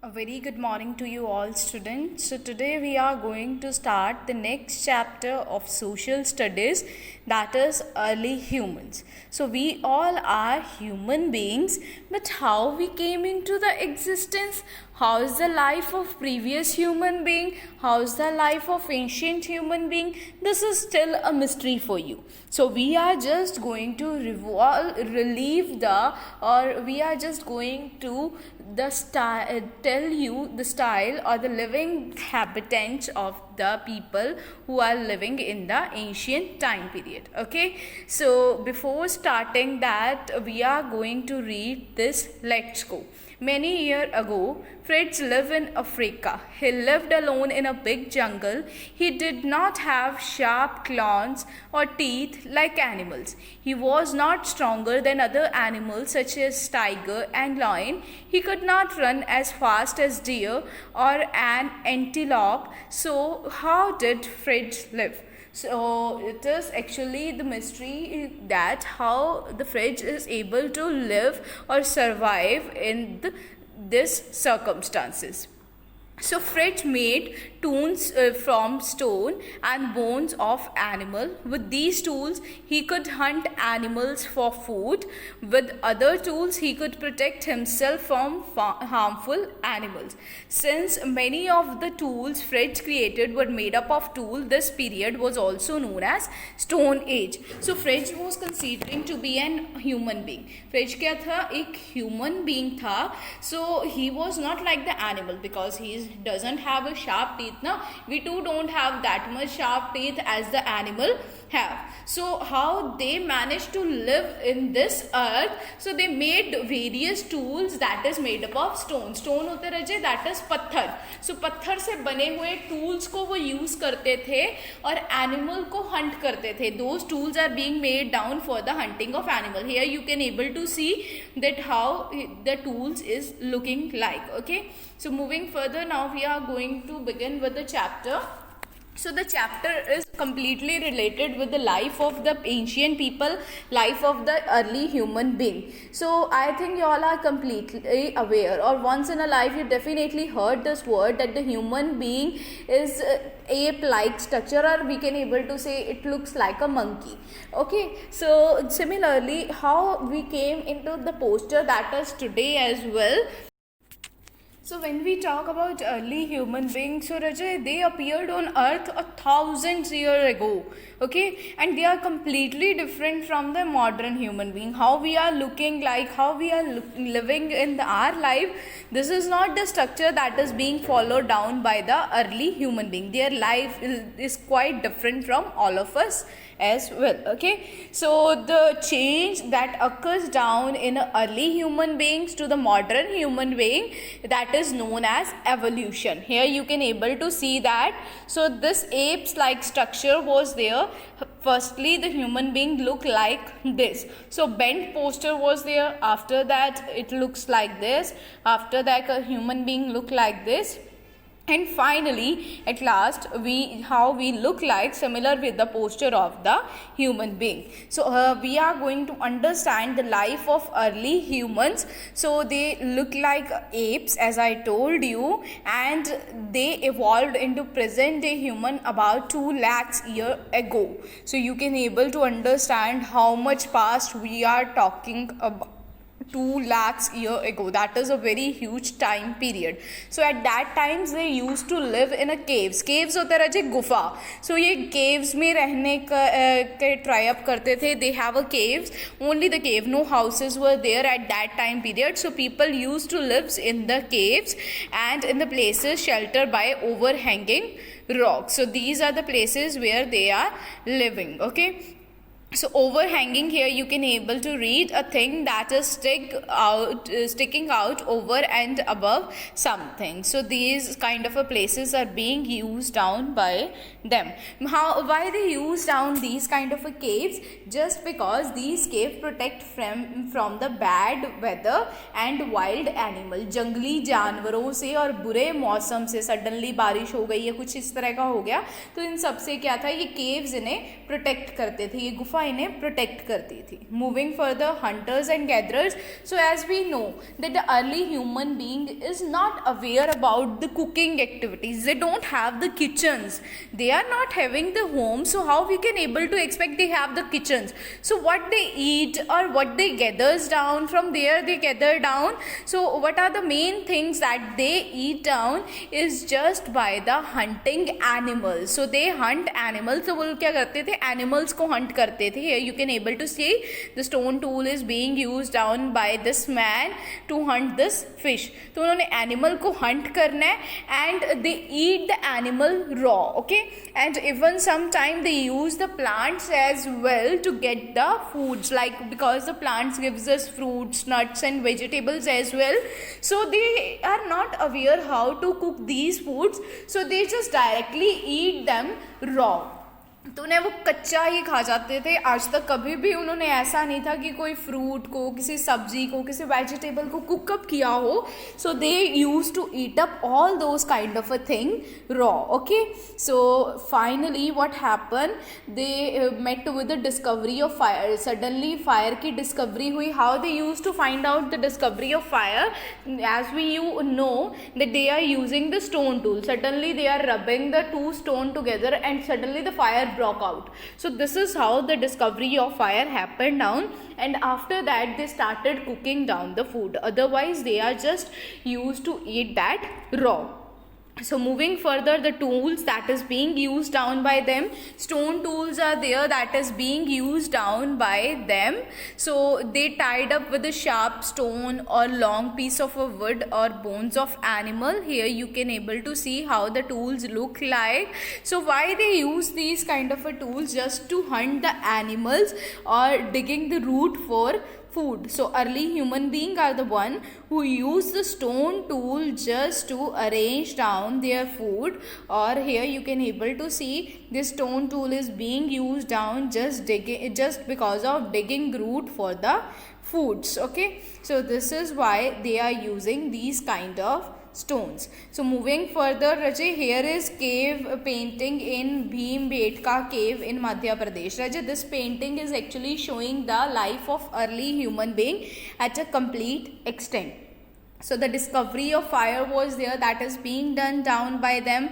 A very good morning to you all, students. So today we are going to start the next chapter of social studies, that is early humans. So we all are human beings, but how we came into the existence, how is the life of previous human being, how is the life of ancient human being, this is still a mystery for you. So we are just going to we are just going to tell you the style or the living habitats of the people who are living in the ancient time period. Okay, so before starting that, we are going to read this. Let's go. Many years ago, Fritz lived in Africa. He lived alone in a big jungle. He did not have sharp claws or teeth like animals. He was not stronger than other animals such as tiger and lion. He could not run as fast as deer or an antelope. So how did Fritz live? So it is actually the mystery that how the fridge is able to live or survive in this circumstances. So Fritz made tools from stone and bones of animal. With these tools, he could hunt animals for food. With other tools, he could protect himself from harmful animals. Since many of the tools Fritz created were made up of tool, this period was also known as Stone Age. So Fritz was considering to be an human being. Fritz क्या था? एक human being था. So he was not like the animal because he doesn't have a sharp teeth. Now we too don't have that much sharp teeth as the animal have. So how they managed to live in this earth? So they made various tools that is made up of stone. Stone होते रहे that is पत्थर. So पत्थर से बने हुए tools को वो use करते थे और animal को hunt करते थे. Those tools are being made down for the hunting of animal. Here you can able to see that how the tools is looking like. Okay, so moving further, now we are going to begin with the chapter. So the chapter is completely related with the life of the ancient people, life of the early human being. So I think you all are completely aware, or once in a life you definitely heard this word that the human being is ape-like structure, or we can able to say it looks like a monkey. Okay, so similarly how we came into the posture that is today as well. So when we talk about early human beings, so Rajay, they appeared on earth 1,000 years ago. Okay, and they are completely different from the modern human being. How we are looking like, how we are living in our life, this is not the structure that is being followed down by the early human being. Their life is quite different from all of us as well. Okay, so the change that occurs down in early human beings to the modern human being, that is known as evolution. Here you can able to see that. So this apes like structure was there. Firstly the human being look like this. So bent posture was there. After that it looks like this. After that a human being look like this. And finally, at last, how we look like similar with the posture of the human being. So we are going to understand the life of early humans. So they look like apes, as I told you, and they evolved into present day human about 2 lakhs years ago. So you can able to understand how much past we are talking about. 2 lakhs years ago. That is a very huge time period. So at that times they used to live in a caves. Caves होते रहे गुफा. So ये caves में रहने के try up करते थे. They have a caves. Only the cave. No houses were there at that time period. So people used to live in the caves and in the places sheltered by overhanging rocks. So these are the places where they are living. Okay. So overhanging, here you can able to read a thing that is sticking out over and above something. So these kind of places are being used down by them. Why they use down these kind of caves? Just because these caves protect from the bad weather and wild animal. जंगली जानवरों से और बुरे मौसम से, suddenly बारिश हो गई या कुछ इस तरह का हो गया तो इन सब से क्या था, ये caves इन्हें प्रोटेक्ट करते थे. ये गुफा गुफा इन्हें प्रोटेक्ट करती थी. Moving further, hunters and gatherers. So as we know that the early human being is not aware about the cooking activities. They don't have the kitchens. They are not having the home, so how we can able to expect they have the kitchens? So what they eat or what they gathers down, from there they gather down. So what are the main things that they eat down is just by the hunting animals. So they hunt animals. So वो क्या करते थे, animals को hunt करते थे. Here you can able to see the stone tool is being used down by this man to hunt this fish. तो उन्होंने animal को hunt करना है and they eat the animal raw. Okay, and even sometime they use the plants as well to get the foods, like because the plants gives us fruits, nuts and vegetables as well. So they are not aware how to cook these foods, so they just directly eat them raw. तो उन्हें वो कच्चा ही खा जाते थे. आज तक कभी भी उन्होंने ऐसा नहीं था कि कोई फ्रूट को, किसी सब्जी को, किसी वेजिटेबल को कुक अप किया हो. So they use to eat up all those kind of a thing raw. Okay, so finally what happen, they met with the discovery of fire. Suddenly fire की discovery हुई. How they use to find out the discovery of fire? As we you know that they are using the stone tool. Suddenly they are rubbing the two stone together and suddenly the fire broke out. So this is how the discovery of fire happened down, and after that they started cooking down the food. Otherwise they are just used to eat that raw. So moving further, the tools that is being used down by them, stone tools are there that is being used down by them. So they tied up with a sharp stone or long piece of a wood or bones of animal. Here you can able to see how the tools look like. So why they use these kind of a tools? Just to hunt the animals or digging the root for food. So early human beings are the one who use the stone tool just to arrange down their food. Or here you can able to see this stone tool is being used down just because of digging root for the foods. Okay, so this is why they are using these kind of stones. So moving further, Rajay, here is cave painting in Bhimbetka cave in Madhya Pradesh. Rajay, this painting is actually showing the life of early human being at a complete extent. So the discovery of fire was there, that is being done down by them.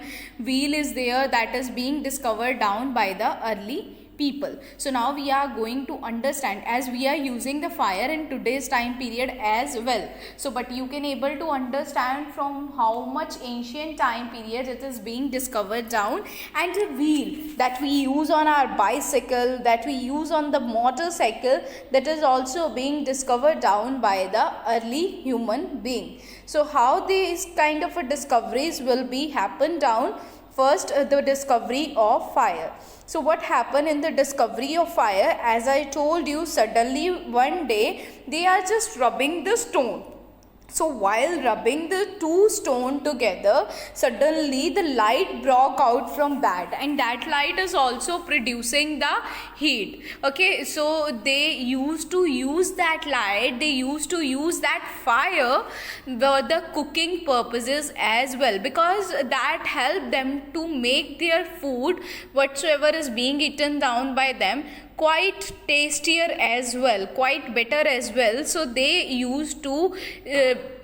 Wheel is there, that is being discovered down by the early people. So now we are going to understand, as we are using the fire in today's time period as well. So but you can able to understand from how much ancient time period it is being discovered down. And the wheel that we use on our bicycle, that we use on the motorcycle, that is also being discovered down by the early human being. So how these kind of a discoveries will be happen down? First, the discovery of fire. So what happened in the discovery of fire? As I told you, suddenly one day they are just rubbing the stone. So while rubbing the two stone together, suddenly the light broke out from that, and that light is also producing the heat. Okay, so they used to use that light, they used to use that fire for the cooking purposes as well, because that helped them to make their food whatsoever is being eaten down by them quite tastier as well, quite better as well. So they used to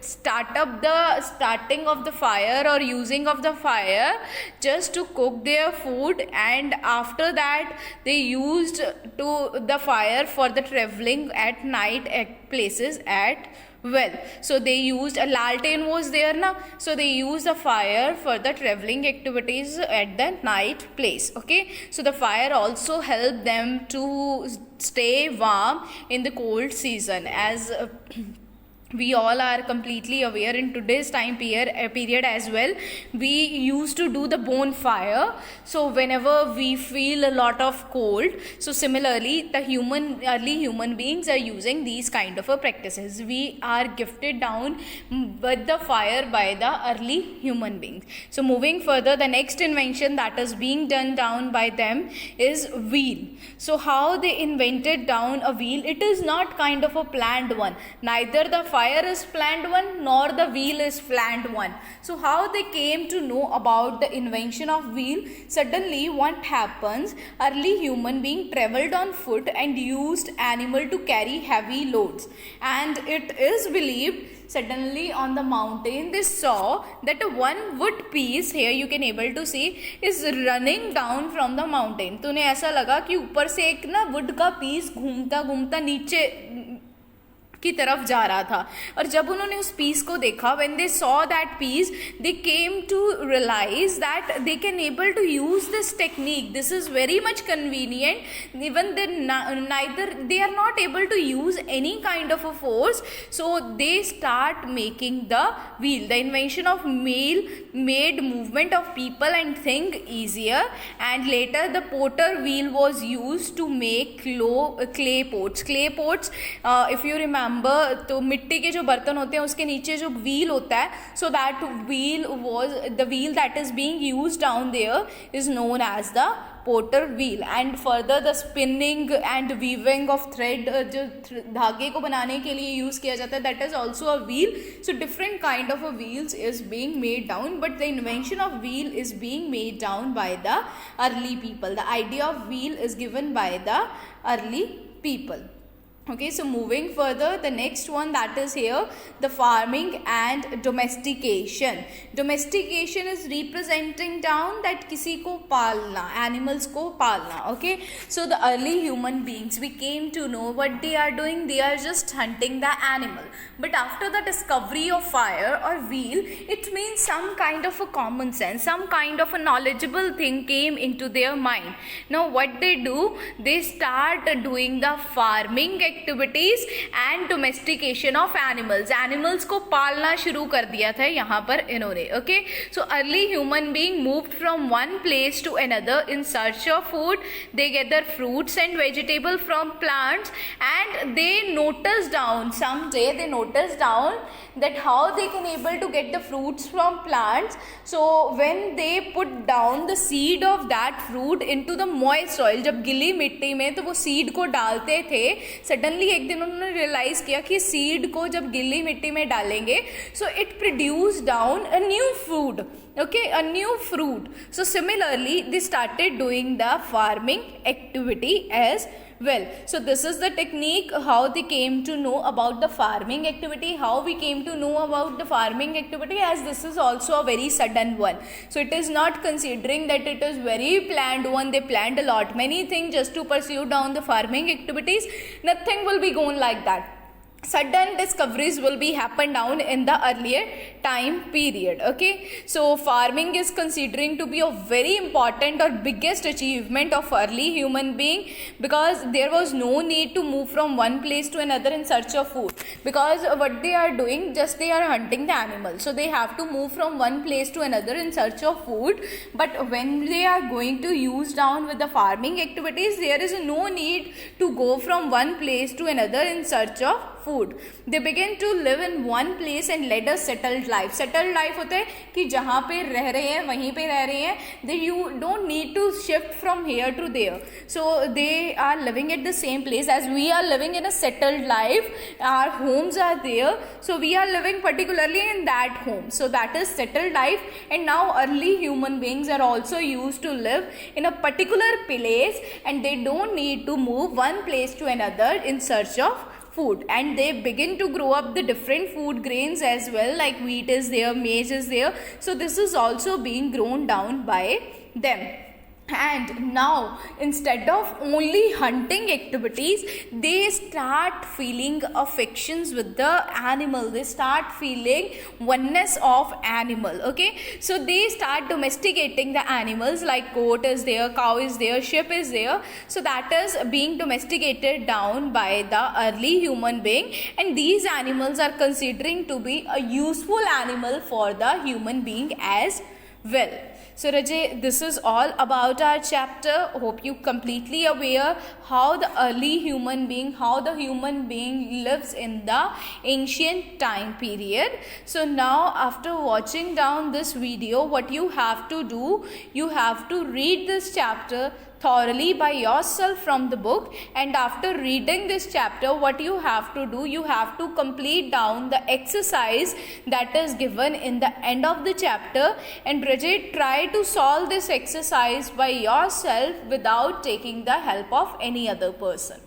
starting of the fire or using of the fire just to cook their food, and after that they used to the fire for the traveling at night at places at well. So they used a laltain was there now, so they used the fire for the traveling activities at the night place. Okay, so the fire also helped them to stay warm in the cold season. As we all are completely aware in today's time period as well, we used to do the bonfire. So whenever we feel a lot of cold, so similarly the early human beings are using these kind of practices. We are gifted down with the fire by the early human beings. So moving further, the next invention that is being done down by them is wheel. So how they invented down a wheel? It is not kind of a planned one. Neither the fire fire is planned one, nor the wheel is planned one. So how they came to know about the invention of wheel? Suddenly what happens, early human being traveled on foot and used animal to carry heavy loads, and it is believed suddenly on the mountain they saw that a one wood piece, here you can able to see, is running down from the mountain. तो उन्हें ऐसा लगा कि ऊपर से एक ना would का पीस घूमता घूमता नीचे की तरफ जा रहा था. और जब उन्होंने उस पीस को देखा, when they saw that piece, they came to realize that they can able to use this technique. This is very much convenient. Even they are not able to use any kind of a force, so they start making the wheel. The invention of wheel made movement of people and thing easier, and later the potter wheel was used to make clay pots. Clay pots, if you remember, तो मिट्टी के जो बर्तन होते हैं उसके नीचे जो व्हील होता है, so that wheel was the wheel that is being used down there is known as the potter wheel. And further the spinning and weaving of thread, जो धागे को बनाने के लिए यूज किया जाता है, that is also a wheel. So different kind of a wheels is being made down, but the invention of wheel is being made down by the early people. The idea of wheel is given by the early people. Okay, so moving further, the next one that is here, the farming and domestication. Domestication is representing down that किसी को पालना, animals को पालना. Okay, so the early human beings, we came to know what they are doing. They are just hunting the animal. But after the discovery of fire or wheel, it means some kind of a common sense, some kind of a knowledgeable thing came into their mind. Now what they do, they start doing the farming activities and domestication of animals. Animals को पालना शुरू कर दिया था यहाँ पर इन्होंने. Okay, so early human being moved from one place to another in search of food. They gather fruits and vegetable from plants, and they notice down someday they notice down that how they can able to get the fruits from plants. So when they put down the seed of that fruit into the moist soil, जब गिली मिट्टी में तो वो seed को डालते थे, suddenly एक दिन उन्होंने रियलाइज किया कि सीड को जब गिली मिट्टी में डालेंगे, so it produce down a new food. Okay, a new fruit. So similarly they started doing the farming activity as well. So this is the technique, how they came to know about the farming activity. How we came to know about the farming activity, as this is also a very sudden one. So it is not considering that it is very planned one. They planned a lot many things just to pursue down the farming activities. Nothing will be going like that. Sudden discoveries will be happen down in the earlier time period. Okay, so farming is considering to be a very important or biggest achievement of early human being, because there was no need to move from one place to another in search of food, because what they are doing, just they are hunting the animal, so they have to move from one place to another in search of food. But when they are going to use down with the farming activities, there is no need to go from one place to another in search of food. They begin to live in one place and led a settled life. Settled life होता है कि जहाँ पे रह रहे हैं वहीं पे रह रहे हैं. They you don't need to shift from here to there. So they are living at the same place as we are living in a settled life. Our homes are there, so we are living particularly in that home. So that is settled life. And now early human beings are also used to live in a particular place, and they don't need to move one place to another in search of food. And they begin to grow up the different food grains as well, like wheat is there, maize is there. So this is also being grown down by them. And now instead of only hunting activities, they start feeling affections with the animal. They start feeling oneness of animal. Okay, so they start domesticating the animals, like goat is there, cow is there, sheep is there. So that is being domesticated down by the early human being, and these animals are considering to be a useful animal for the human being as well. So Rajay, this is all about our chapter. Hope you completely aware how the early human being, how the human being lives in the ancient time period. So now after watching down this video, what you have to do, you have to read this chapter thoroughly by yourself from the book, and after reading this chapter, what you have to do, you have to complete down the exercise that is given in the end of the chapter. And Bridget, try to solve this exercise by yourself without taking the help of any other person.